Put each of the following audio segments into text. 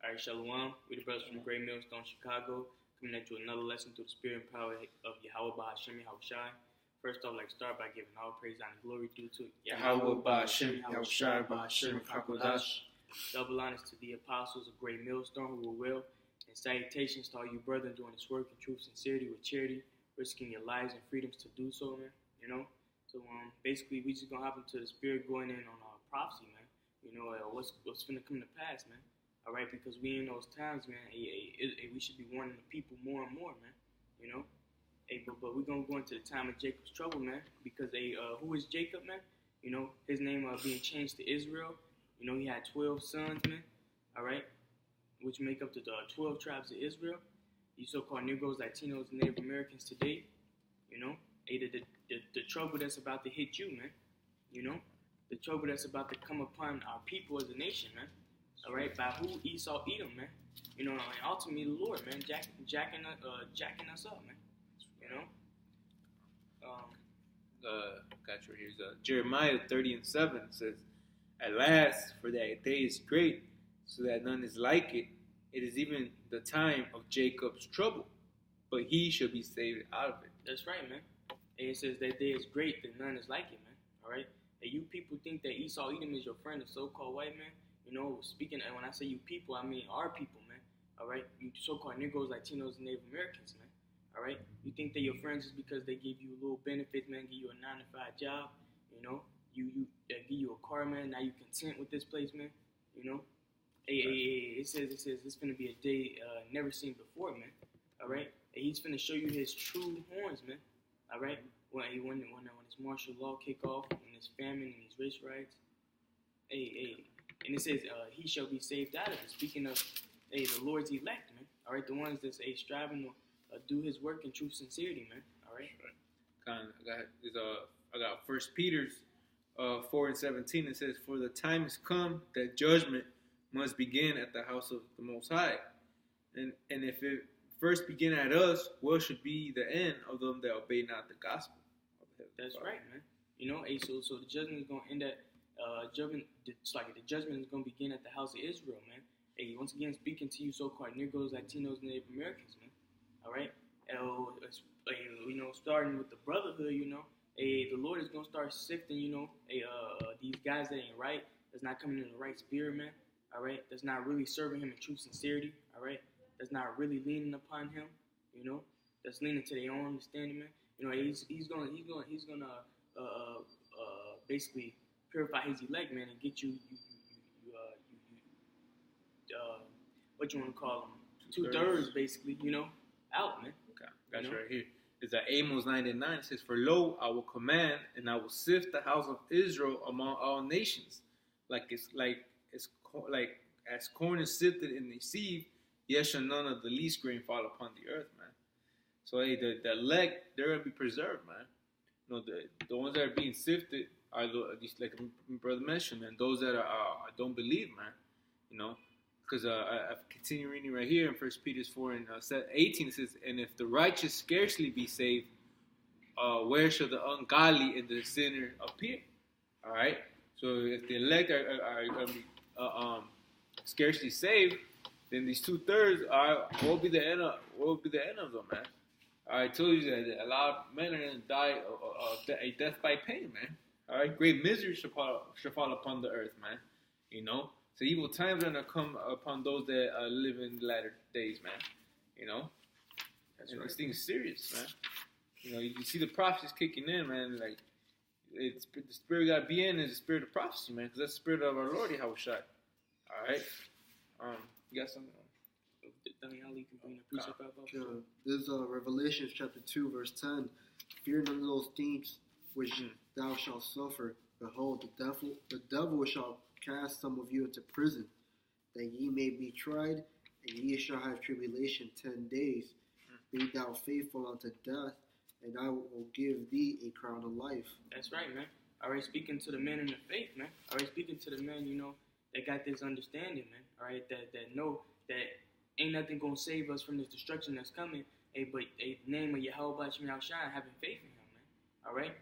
All right, Shalom. We're the brothers from the Great Millstone, Chicago, coming at you another lesson through the spirit and power of Yahweh Bahashem Yahushai. First off, let's start by giving all praise and glory due to Yahweh Bahashem Yahushai Bahashem Hakodash. Double honors to the apostles of Great Millstone who were well, and salutations to all you brethren doing this work in true sincerity with charity, risking your lives and freedoms to do so, man. You know, so basically we just gonna hop into the spirit going in on prophecy, man. You know, what's gonna come to pass, man. All right, because we in those times, man. We should be warning the people more and more, man. You know, but we're gonna go into the time of Jacob's trouble, man. Because who is Jacob, man? You know, his name being changed to Israel. You know, he had 12 sons, man. All right, which make up the 12 tribes of Israel. You so-called Negroes, Latinos, and Native Americans today. You know, the trouble that's about to hit you, man. You know, the trouble that's about to come upon our people as a nation, man. All right, by who? Esau, Edom, man. You know, and ultimately the Lord, man, jacking us up, man. You know. Got you here. Jeremiah 30:7 says, "At last, for that day is great, so that none is like it. It is even the time of Jacob's trouble, but he shall be saved out of it." That's right, man. And it says that day is great, that none is like it, man. All right. And you people think that Esau, Edom is your friend, the so-called white man. You know, speaking, and when I say you people, I mean our people, man. All right, you so-called Negroes, Latinos, and Native Americans, man. All right, you think they're your friends just because they give you a little benefits, man, give you a 9-to-5 job, you know, they give you a car, man. Now you content with this place, man. You know, it says it's gonna be a day never seen before, man. All right, and he's gonna show you his true horns, man. All right, when his martial law kick off, when there's famine and these race riots, and it says, he shall be saved out of it. Speaking of, the Lord's elect, man. All right, the ones that's striving to do his work in true sincerity, man. All right. I got 1 Peter 4:17. It says, "For the time has come that judgment must begin at the house of the Most High, and if it first begin at us, what should be the end of them that obey not the gospel?" That's right, man. You know, so the judgment is gonna end at. The judgment is going to begin at the house of Israel, man. Hey, once again, speaking to you so-called Negroes, Latinos, and Native Americans, man. All right? You know, starting with the brotherhood, you know, the Lord is going to start sifting, you know, these guys that ain't right, that's not coming in the right spirit, man. All right? That's not really serving him in true sincerity, all right? That's not really leaning upon him, you know? That's leaning to their own understanding, man. You know, he's gonna basically purify his elect, man, and get you what you want to call them, 2/3 basically, you know, out, man. Okay, that's right here. It's at Amos 9:9. It says, "For lo, I will command, and I will sift the house of Israel among all nations, as corn is sifted in the sieve. Yet shall none of the least grain fall upon the earth, man." So the elect, they're gonna be preserved, man. You know, the ones that are being sifted are these, like my brother mentioned, man, those that don't believe, man, you know, because I continue reading right here in 1 Peter 4:18, it says, "And if the righteous scarcely be saved, where shall the ungodly and the sinner appear?" All right, so if the elect are going to be scarcely saved, then these 2/3 what will be the end of them, man? I told you that a lot of men are going to die a death by pain, man. All right, great misery shall fall upon the earth, man. You know, so evil times are gonna come upon those that live in the latter days, man. You know, and right. This thing is serious, man. You know, you see the prophecies kicking in, man. Like, the spirit gotta be in is the spirit of prophecy, man, because that's the spirit of our Lord Yahushua. All right, you got something? This is Revelation chapter 2, verse 10. "Fear none of those things which thou shalt suffer. Behold, the devil shall cast some of you into prison, that ye may be tried, and ye shall have tribulation 10 days. Be thou faithful unto death, and I will give thee a crown of life." That's right, man. All right, speaking to the men in the faith, man. All right, speaking to the men, you know, that got this understanding, man. All right, that know that ain't nothing gonna save us from this destruction that's coming. But the name of Yahweh Bahashem Yahushai, having faith in him, man. All right.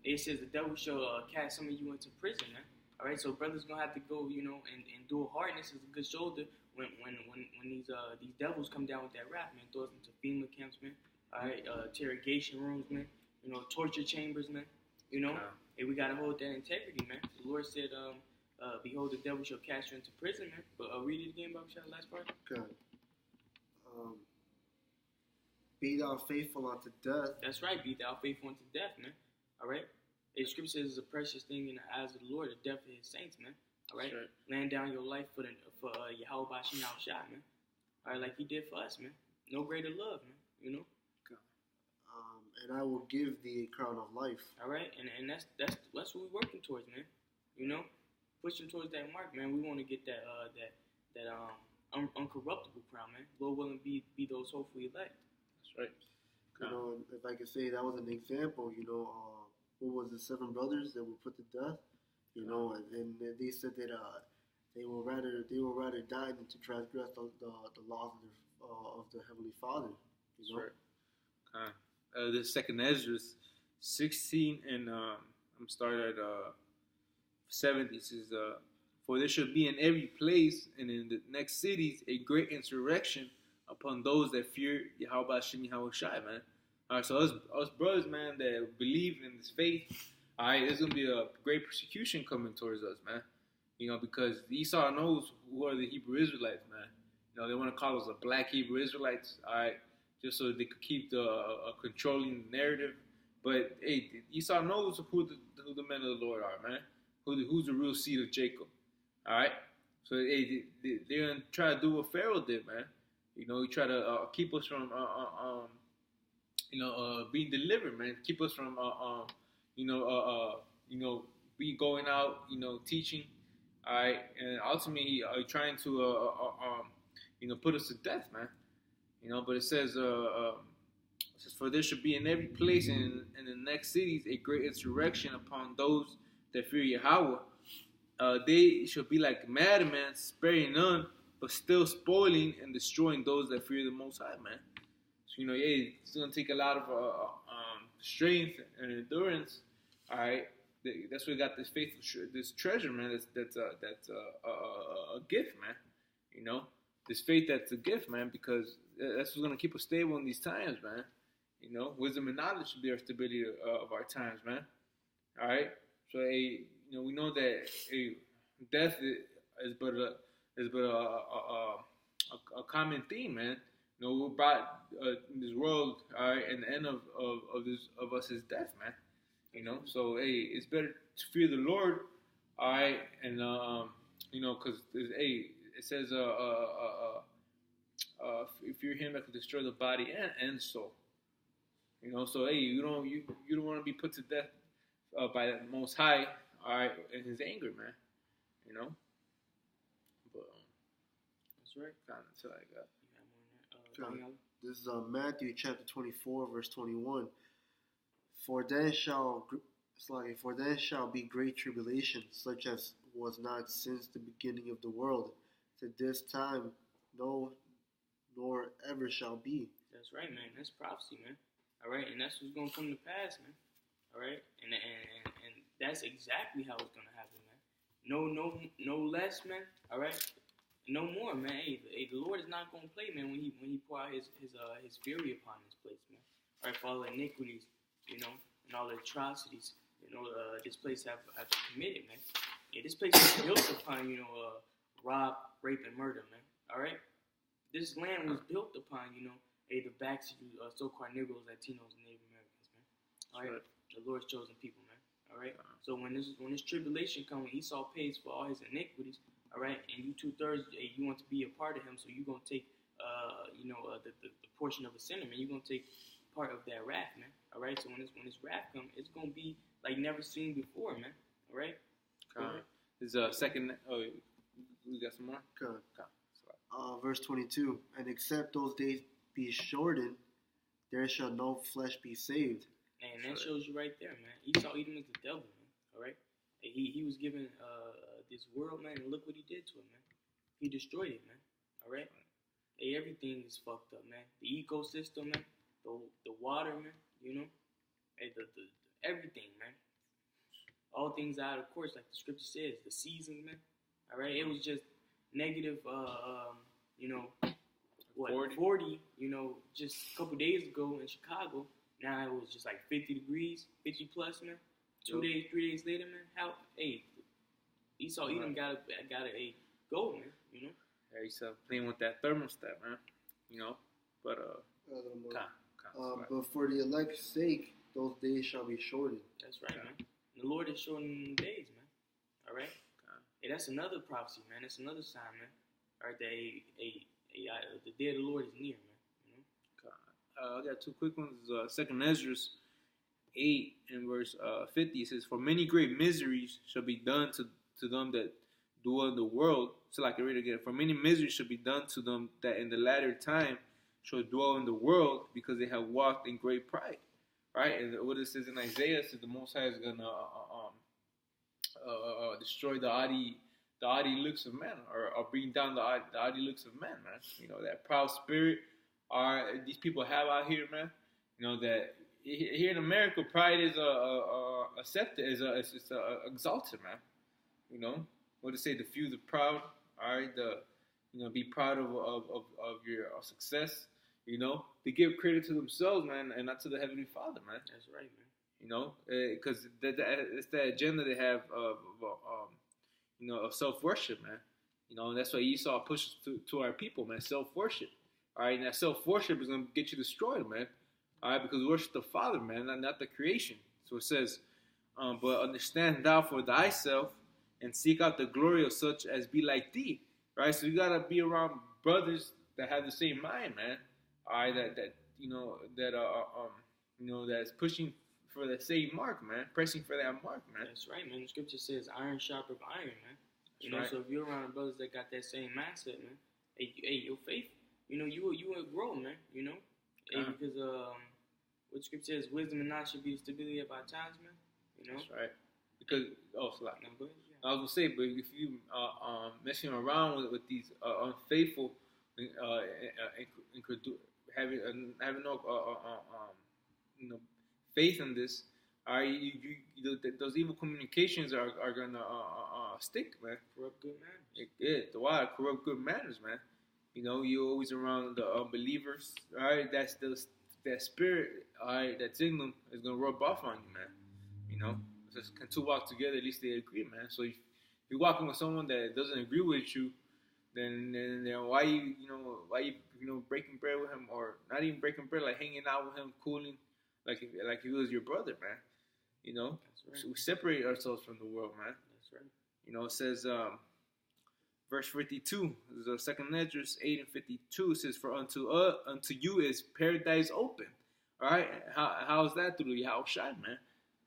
It says the devil shall cast some of you into prison, man. All right, so brothers gonna have to go, and endure hardness as a good shoulder when these devils come down with that wrath, man. Throw us into FEMA camps, man. All right, interrogation rooms, man. Torture chambers, man. And we gotta hold that integrity, man. The Lord said, "Behold, the devil shall cast you into prison, man." But read it again, Bob. Shot last part. Good. Be thou faithful unto death. That's right. Be thou faithful unto death, man. All right. The scripture says it's a precious thing in the eyes of the Lord, the death of His saints, man. All right. Right. Laying down your life for Yahweh Bashim Shot, man. All right, like He did for us, man. No greater love, man. And I will give thee a crown of life. All right, and that's what we're working towards, man. Pushing towards that mark, man. We want to get that uncorruptible crown, man. Lord willing, be those hopefully elect. That's right. If I could say that was an example, what was the 7 brothers that were put to death? And they said that they would rather die than to transgress the laws of the Heavenly Father. Right. The second Ezra 16 and I'm starting at 70. It says, "For there shall be in every place and in the next cities a great insurrection upon those that fear Yahweh Shemi Shai, man." All right, so us brothers, man, that believe in this faith, all right, there's gonna be a great persecution coming towards us, man. Because Esau knows who are the Hebrew Israelites, man. They want to call us the black Hebrew Israelites, all right, just so they could keep controlling the narrative. But hey, Esau knows who the men of the Lord are, man. Who's the real seed of Jacob, all right. So hey, they're gonna try to do what Pharaoh did, man. He try to keep us from being delivered, man. Keep us from be going out, teaching, all right, and ultimately trying to put us to death, man. But it says, "For there should be in every place and in the next cities a great insurrection upon those that fear Yahweh. They shall be like madmen, sparing none, but still spoiling and destroying those that fear the Most High, man." So it's gonna take a lot of strength and endurance. All right, that's why we got this faithful, this treasure, man. That's a gift, man. This faith that's a gift, man, because that's what's gonna keep us stable in these times, man. Wisdom and knowledge should be our stability of our times, man. All right, so we know that death is but a common theme, man. We're brought in this world, all right, and the end of us is death, man. So it's better to fear the Lord, all right, and because it says if fear Him that can destroy the body and soul. So you don't want to be put to death by the Most High, all right, in His anger, man. But that's right. That's what I got. This is Matthew chapter 24, verse 21. For then shall be great tribulation, such as was not since the beginning of the world, to this time, no, nor ever shall be. That's right, man. That's prophecy, man. All right, and that's what's gonna come to pass, man. All right, and that's exactly how it's gonna happen, man. No less, man. All right. No more, man. Hey, the Lord is not gonna play, man. When he pour out his fury upon this place, man. All right, for all the iniquities, and all the atrocities, this place have committed, man. Yeah, this place is built upon, rob, rape, and murder, man. All right, this land was built upon, the backs of you so-called Negroes, Latinos, and Native Americans, man. All right, the Lord's chosen people, man. All right. So when this tribulation comes, when Esau pays for all his iniquities. All right, and you 2/3, you want to be a part of him, so you're gonna take, the portion of a sinner, man. You're gonna take part of that wrath, man. All right, so when this wrath comes, it's gonna be like never seen before, man. All right. Is second. Oh, we got some more. Good. Verse 22. And except those days be shortened, there shall no flesh be saved. And that shows you right there, man. Esau Edom is the devil, man. All right. He was given this world, man, and look what he did to it, man. He destroyed it, man. All right. Hey, everything is fucked up, man. The ecosystem, man. The water, man. Hey, the everything, man. all things out of course, like the scripture says, the seasons, man. All right, it was just negative, you know, what 40, you know, just a couple days ago in Chicago. Now it was just like 50 degrees, 50 plus, man. 2 days, 3 days later, man. How? Hey, Esau Edom got a goal, man. You know. Yeah, he's playing with that thermostat, man. You know, but but for the elect's sake, those days shall be shortened. That's right, man. The Lord is shortening the days, man. All right. Hey, that's another prophecy, man. That's another sign, man. All right, that the day of the Lord is near, man. You know. I got two quick ones. Second Ezra 8 and verse 50. It says, "For many great miseries shall be done to them that dwell in the world." So, like I read again, "For many miseries shall be done to them that in the latter time shall dwell in the world, because they have walked in great pride." Right, and what it says in Isaiah says the Most High is gonna destroy the haughty looks of man, or bring down the haughty looks of man, man. You know, that proud spirit these people have out here, man. You know that here in America, pride is accepted, it's exalted, man. You know, what to say? The few, the proud. All right, be proud of your success. You know, they give credit to themselves, man, and not to the Heavenly Father, man. That's right, man. You know, because it's that agenda they have of self-worship, man. You know, and that's why Esau pushes to our people, man, self-worship. All right, and that self-worship is going to get you destroyed, man. All right, because we worship the Father, man, not the creation. So it says, but understand thou for thyself, and seek out the glory of such as be like thee. Right, so you got to be around brothers that have the same mind, man. All right, that's pushing for the same mark, man. Pressing for that mark, man. That's right, man. The scripture says iron sharpens iron, man. You know, right. So if you're around brothers that got that same mindset, man, hey, your faith, you know, you will grow, man. You know, because what the scripture says, wisdom and knowledge should be the stability of our times, man. You know, that's right. Because I was gonna say, but if you messing around with these unfaithful, having no faith in this, those evil communications are gonna stick, man. Corrupt good manners. Corrupt good manners, man. You know, you're always around the unbelievers. All right, that spirit, all right, that's in them is gonna rub off on you, man. You know, just can two walk together, at least they agree, man. So if you're walking with someone that doesn't agree with you, then why you breaking bread with him, or not even breaking bread, like hanging out with him, cooling, like if he was your brother, man. You know, that's right. So we separate ourselves from the world, man. That's right. You know, it says, verse 52, the second Ezra 8 and 52 says, "For unto you is paradise open." All right, how is that through the Yahushua, man?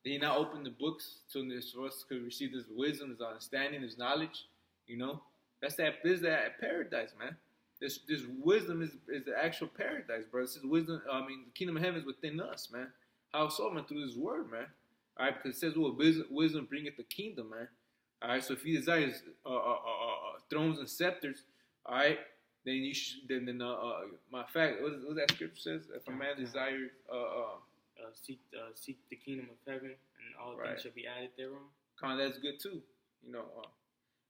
Did he not open the books so for us to receive this wisdom, this understanding, this knowledge? You know, this is that paradise, man. This wisdom is the actual paradise, bro. This is wisdom. I mean, the kingdom of heaven is within us, man. How so, man? Through this word, man. All right, because it says, "Well, wisdom bringeth the kingdom," man. All right, so if he desires thrones and scepters, all right, then you should. Then my fact, what that scripture says? If a man desires, seek the kingdom of heaven, and all things shall be added thereon. That's good too. You know,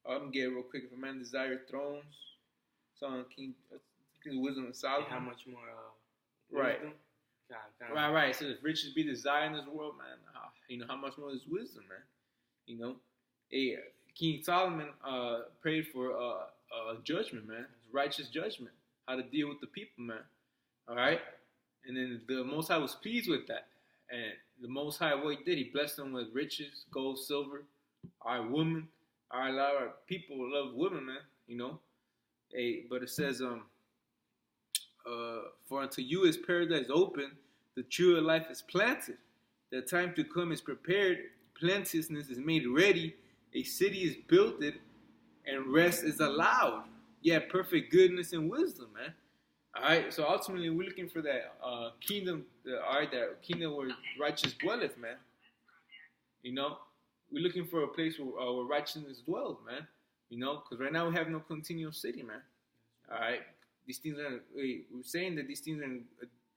I'm gonna get it real quick. If a man desires thrones, King wisdom and Solomon. And how much more? Right. God. Right. So if riches be desired in this world, man, you know how much more is wisdom, man. You know, King Solomon prayed for judgment, man, righteous judgment, how to deal with the people, man. All right, and then the Most High was pleased with that, and the Most High, what he did, he blessed them with riches, gold, silver, our women, a lot of people love women, man. You know, but it says, "For unto you is paradise open, the tree of life is planted, the time to come is prepared, plenteousness is made ready, a city is built, and rest is allowed. Yeah, perfect goodness and wisdom, man." All right, so ultimately we're looking for that kingdom, that kingdom where righteousness dwelleth, man. You know, we're looking for a place where righteousness dwells, man. You know, because right now we have no continual city, man. All right, these things we're saying that these things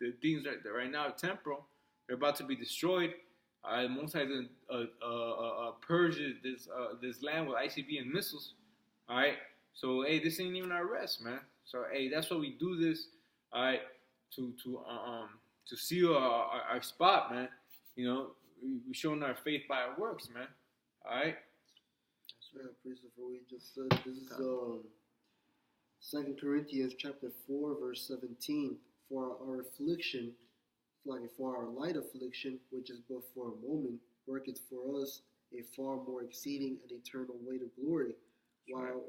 the things that right now are temporal. They're about to be destroyed. All right, Most High is gonna purge this land with ICB and missiles. All right, so hey, this ain't even our rest, man. So hey, that's why we do this. All right, to seal our spot, man. You know, we showing our faith by our works, man. All right. Yeah, priest of what we just said. This is 2 Corinthians chapter 4, verse 17. For our affliction, like for our light affliction, which is but for a moment, worketh for us a far more exceeding and eternal weight of glory.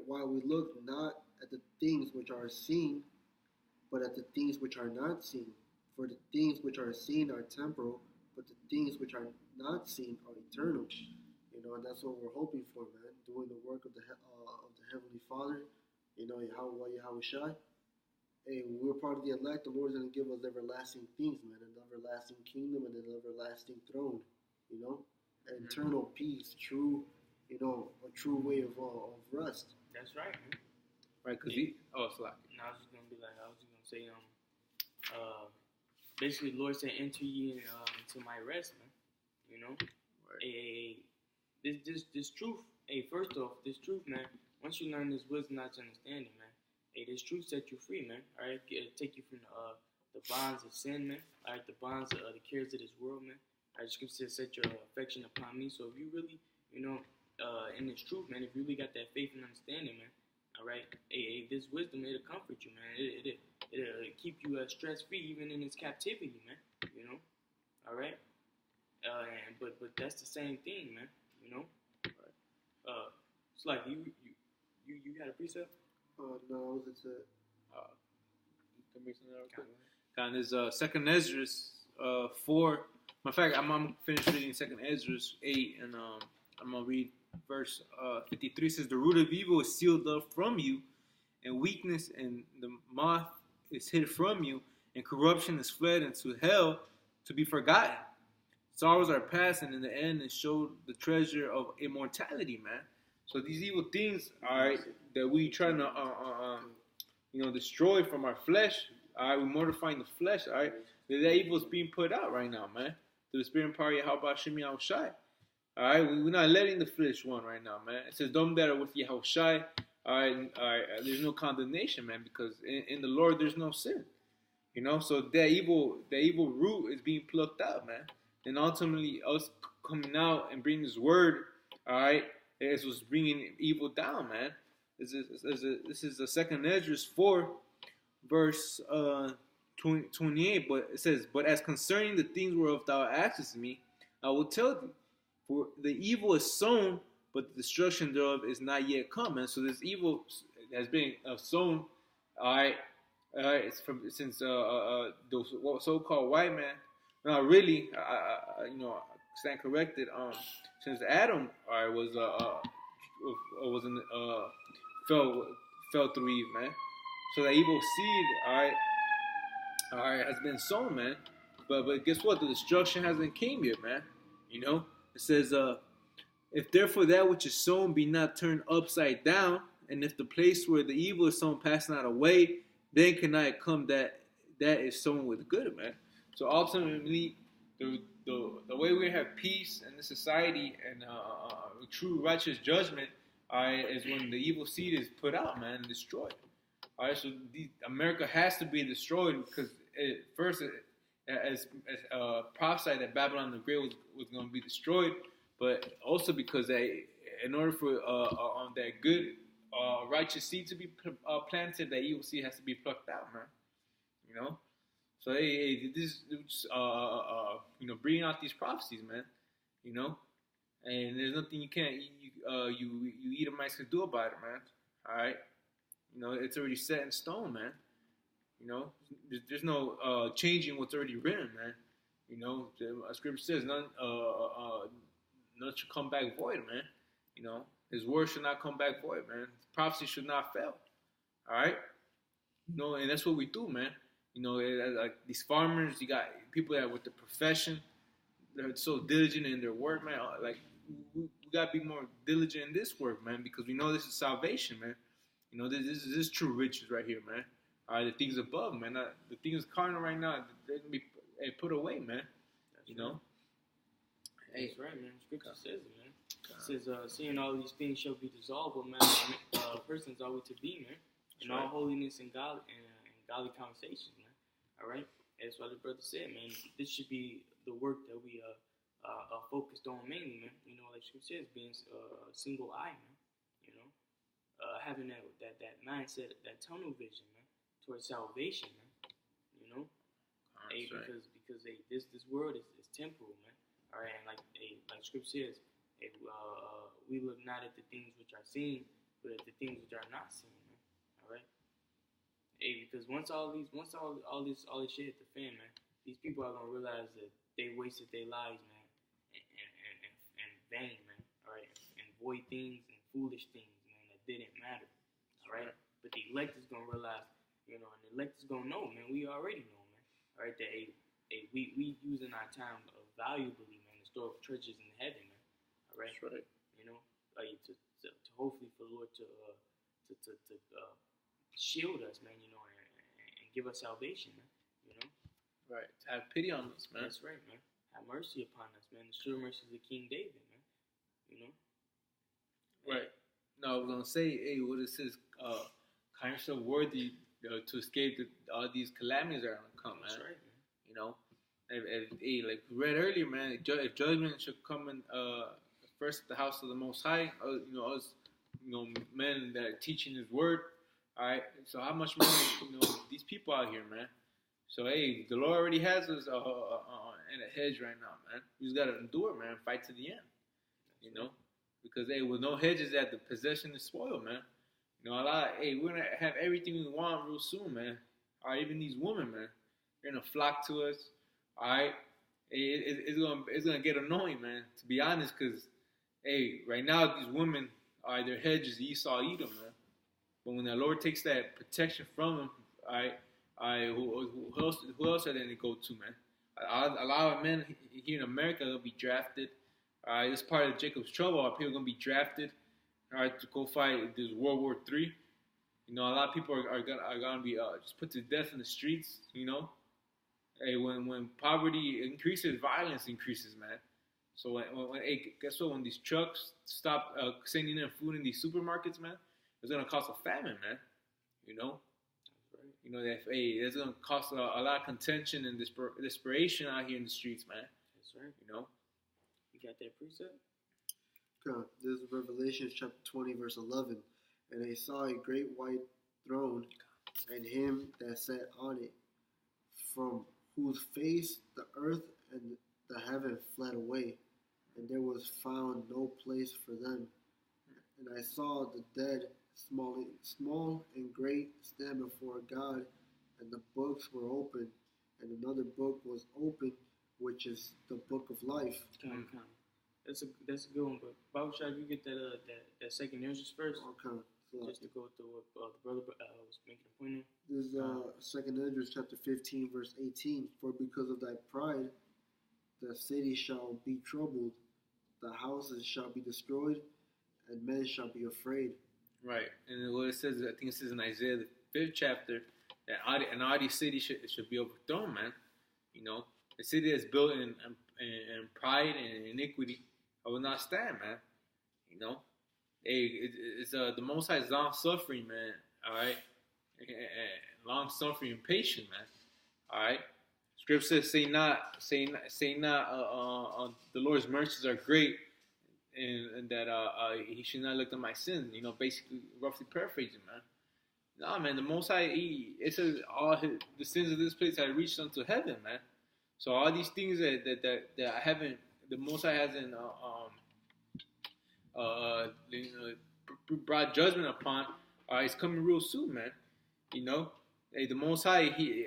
While we look not at the things which are seen, but at the things which are not seen. For the things which are seen are temporal, but the things which are not seen are eternal. You know, and that's what we're hoping for, man. Doing the work of the Heavenly Father. You know, Yahweh Shai. Hey, we're part of the elect. The Lord's going to give us everlasting things, man. An everlasting kingdom and an everlasting throne. You know, eternal peace, true. You know, a true way of rest. That's right, man. Right, because it's like. No, I was just gonna say, basically, the Lord said, "Enter ye into my rest, man." You know, Right. This truth. Hey, first off, this truth, man. Once you learn this wisdom, knowledge, understanding, man. Hey, this truth set you free, man. All right, take you from the bonds of sin, man. All right, the bonds of the cares of this world, man. I just consider set your affection upon me. So if you really, you know, in this truth, man, if you really got that faith and understanding, man. All right, hey, this wisdom, it'll comfort you, man. It'll keep you stress free even in its captivity, man. You know, all right. But that's the same thing, man. You know, it's like you had a precept. No, I wasn't it. Can make something else. Kind of Second Ezra 4. Matter of fact, I'm finished reading Second Ezra 8, and I'm gonna read verse 53. Says, "The root of evil is sealed up from you, and weakness and the moth is hid from you, and corruption is fled into hell to be forgotten. Sorrows are past, and in the end, it showed the treasure of immortality, man." So these evil things, all right, that we trying to, destroy from our flesh, all right, we're mortifying the flesh, all right. That evil is being put out right now, man. Through the spirit and power of Yahweh Shem Yahushai. All right, we're not letting the flesh win right now, man. It says, "Them that are with Yahushai, all right, there's no condemnation, man, because in the Lord there's no sin." You know, so that evil root is being plucked out, man. And ultimately, us coming out and bringing His word, all right, is what's bringing evil down, man. This is the Second Ezra 4, verse 28. But it says, "But as concerning the things whereof thou askest me, I will tell thee. For the evil is sown, but the destruction thereof is not yet come." And so this evil has been sown, all right. It's since those so-called white man. Not really, stand corrected. Since Adam, all right, fell through Eve, man. So that evil seed, all right, has been sown, man. But guess what? The destruction hasn't came yet, man. You know. It says, "If therefore that which is sown be not turned upside down, and if the place where the evil is sown pass not away, then cannot it come that is sown with good," man. So ultimately, the way we have peace in the society and true righteous judgment, is when the evil seed is put out, man, and destroyed. All right, so America has to be destroyed because as prophesied that Babylon the Great was going to be destroyed, but also because in order for that good righteous seed to be planted, that evil seed has to be plucked out, man. You know, so this bringing out these prophecies, man. You know, and there's nothing you Edomites can do about it, man. All right, you know, it's already set in stone, man. You know, there's no changing what's already written, man. You know, the scripture says none should come back void, man. You know, His word should not come back void, man. Prophecy should not fail. All right, you know, and that's what we do, man. You know, like these farmers, you got people that with the profession, they're so diligent in their work, man. Like we gotta be more diligent in this work, man, because we know this is salvation, man. You know, this is true riches right here, man. The things above, man. The things carnal right now, they're gonna be put away, man. You know. That's right, man. Scripture says it, man. It says, seeing all these things shall be dissolved, but man, persons are we to be, man. In all holiness and godly conversations, man. All right? That's what the brother said, man. This should be the work that we are focused on mainly, man. You know, like Scripture says, being single eye, man. You know, having that mindset, that tunnel vision, man, towards salvation, man. You know, because this world is temporal, man. All right, and like Scripture says, we look not at the things which are seen, but at the things which are not seen, man. All right. Because once all this shit hit the fan, man, these people are gonna realize that they wasted their lives, man, and vain, man. All right, and void things and foolish things, man, that didn't matter. All right, but the elect is gonna realize, you know, and the elect is gonna know, man. We already know, man. All right, that we using our time valuably, man, to store up treasures in heaven, man. All right, that's right. You know, to hopefully for the Lord to shield us, man, you know, and give us salvation, man, you know. Right. Have pity on us, man. That's right, man. Have mercy upon us, man. The sure mercy of King David, man. You know. Right. No, I was gonna say, hey, what it says, kind of so worthy to escape all these calamities that are gonna come, man. That's right, man. You know, if like we read earlier, man, if judgment should come in first the house of the Most High, you know, us, you know, men that are teaching His word. All right, so how much more, you know, these people out here, man. So hey, the Lord already has us in a hedge right now, man. We just gotta endure, man. Fight to the end, you know, because hey, with no hedges, at the possession is spoiled, man. You know, we're gonna have everything we want real soon, man. All right, even these women, man, they're gonna flock to us. All right, it's gonna get annoying, man. To be honest, because hey, right now these women are their hedges. Esau, Edom, man. But when the Lord takes that protection from them, who else are they going to go to, man? A lot of men here in America will be drafted. This part of Jacob's trouble. Are people going to be drafted, to go fight this World War III? You know, a lot of people are gonna be just put to death in the streets. You know, hey, when poverty increases, violence increases, man. So guess what? When these trucks stop sending in food in these supermarkets, man, it's gonna cause a famine, man. You know, right. You know that it's gonna cause a lot of contention and desperation out here in the streets, man. That's right. You know, you got that precept. Okay. This is Revelation chapter 20, verse 11. And they saw a great white throne, and him that sat on it, from whose face the earth and the heaven fled away, and there was found no place for them. And I saw the dead, small and great, stand before God, and the books were open, and another book was open, which is the book of life. Come. That's a good one, but Bible shot, you get that second Ezra first. Okay. So just to go through what the brother was making a point on. This is second Ezra chapter 15, verse 18. For because of thy pride, the city shall be troubled, the houses shall be destroyed, and men shall be afraid. Right, and what it says, I think it says in Isaiah the 5th chapter, that an naughty city should be overthrown, man. You know, a city that's built in pride and iniquity, I will not stand, man. You know, it's the Most High is long suffering, man. All right, long suffering and patient, man. All right. Scripture says, "Say not, the Lord's mercies are great, and that He should not look at my sins." You know, basically, roughly paraphrasing, man. Nah, man, the Most High, it says the sins of this place have reached unto heaven, man. So all these things that I haven't, the Most High hasn't brought judgment upon, it's coming real soon, man. You know, hey, the Most High, he's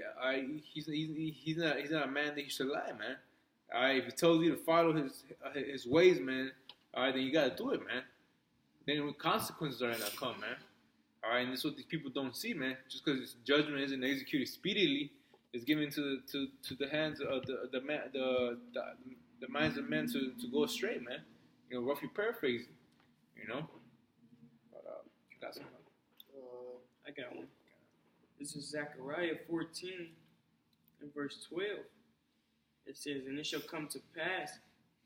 not a man that he should lie, man. All right, if he tells you to follow his ways, man, all right, then you gotta do it, man. Then consequences are gonna come, man. All right, and this is what these people don't see, man. Just because judgment isn't executed speedily, it's given to the hands of the minds of men to go astray, man. You know, roughly paraphrasing. You know. But, you got something? I got one. This is Zechariah 14 and verse 12. It says, "And it shall come to pass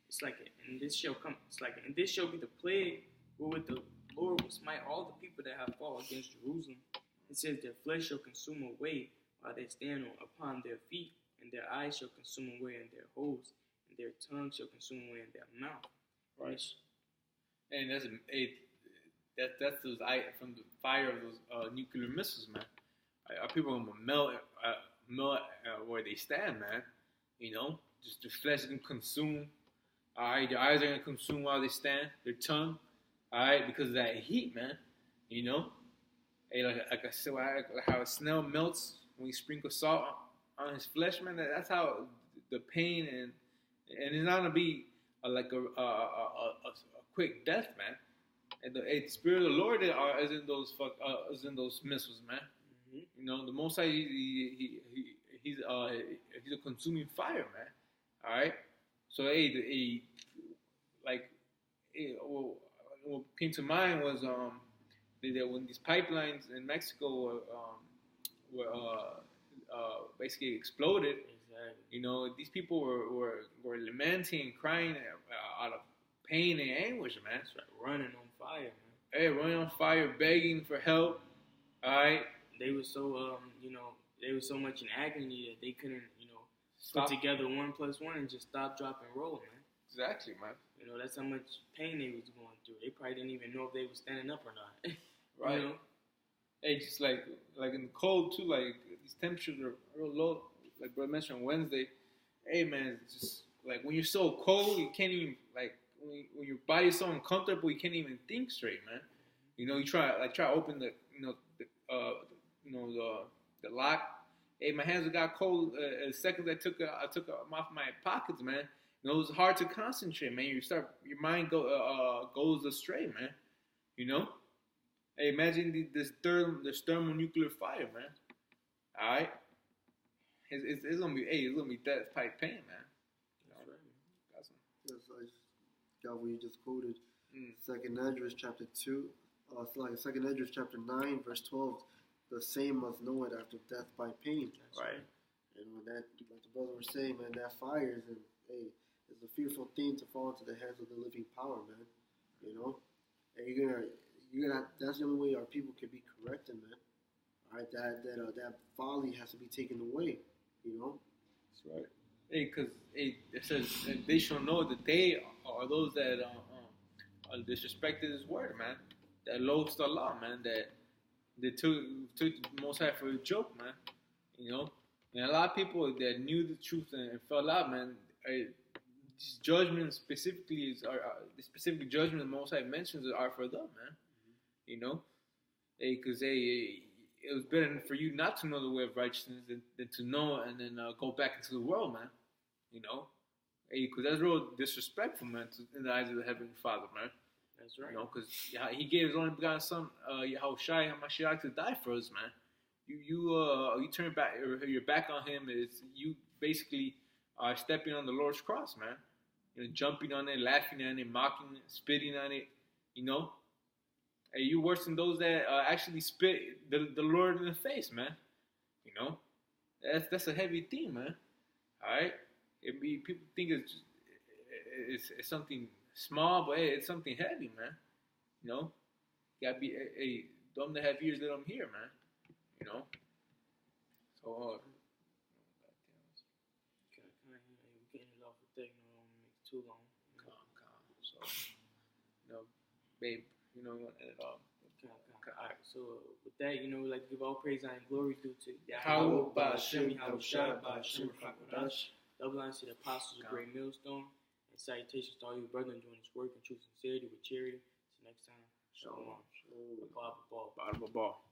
It's like, and this shall come. It's like, and this shall be the plague wherewith the Lord will smite all the people that have fought against Jerusalem. It says, their flesh shall consume away while they stand upon their feet, and their eyes shall consume away in their holes, and their tongue shall consume away in their mouth. Right. And that's those from the fire of those nuclear missiles, man. Our people are gonna melt where they stand, man. You know, just their flesh is gonna consume. All right, their eyes are gonna consume while they stand. Their tongue, all right, because of that heat, man. You know, hey, like I said, like how a snail melts when you sprinkle salt on his flesh, man. That's how the pain and it's not gonna be like a quick death, man. And the Spirit of the Lord is in those missiles, man. Mm-hmm. You know, the Most High, he's a consuming fire, man. All right. So what came to mind was that when these pipelines in Mexico were basically exploded. Exactly. You know, these people were lamenting and crying out of pain and anguish, man. That's right. Running on fire, man. Hey, running on fire, begging for help. All right. They were so they were so much in agony that they couldn't, Stop. put together 1 + 1 and just stop, drop, and roll, man. Exactly, man. You know, that's how much pain they was going through. They probably didn't even know if they were standing up or not. Right. You know? Hey, just like in the cold too, like these temperatures are real low. Like bro mentioned on Wednesday. Hey man, it's just like when you're so cold, you can't even like when your body's so uncomfortable, you can't even think straight, man. You know, you try to open the the lock. Hey, my hands got cold as seconds I took them off my pockets, man. You know, it was hard to concentrate, man. Your mind goes astray, man. You know. Hey, imagine this thermonuclear fire, man. All right, it's gonna be death type pain, man. That's right. Got some. Yes, I got what you just quoted. Second Esdras chapter 2. Second Esdras chapter 9 verse 12. The same must know it after death by pain. That's right. And when that, like the brother was saying, man, that fire is a fearful thing to fall into the hands of the living power, man. You know, and you're gonna. That's the only way our people can be corrected, man. All right, that folly has to be taken away. You know. That's right. Hey, because it says they shall know that they are those that disrespected His word, man. That loathed the law, man. That they took the Most High for a joke, man. You know, and a lot of people that knew the truth and fell out, man. These judgments specifically the specific judgment the Most High mentions are for them, man. You know, because it was better for you not to know the way of righteousness than to know and then go back into the world, man. You know, because that's real disrespectful, man, in the eyes of the Heavenly Father, man. That's right. You know, because He gave His only begotten Son, Yahushua HaMashiach, to die for us, man. You turn back your back on Him is you basically are stepping on the Lord's cross, man. You know, jumping on it, laughing at it, mocking it, spitting on it. You know, and you worse than those that actually spit the Lord in the face, man. You know, that's a heavy thing, man. All right, people think it's something small, but hey, it's something heavy, man. You know, you gotta be them that have ears, let them hear, man. You know, so. We're getting it off the thing. Don't make it too long. Calm. So, babe, and it all. Alright, so with that, we'd like to give all praise and glory due to Yahweh, Ba'Shem, Yahushua, Ba'Shem, Ba'Kodash. Double honors to the apostles of Great Millstone, and salutations to all you brethren doing this work in truth and sincerity with charity. Till next time, shalom. Oh. Ball. Bottom of the ball.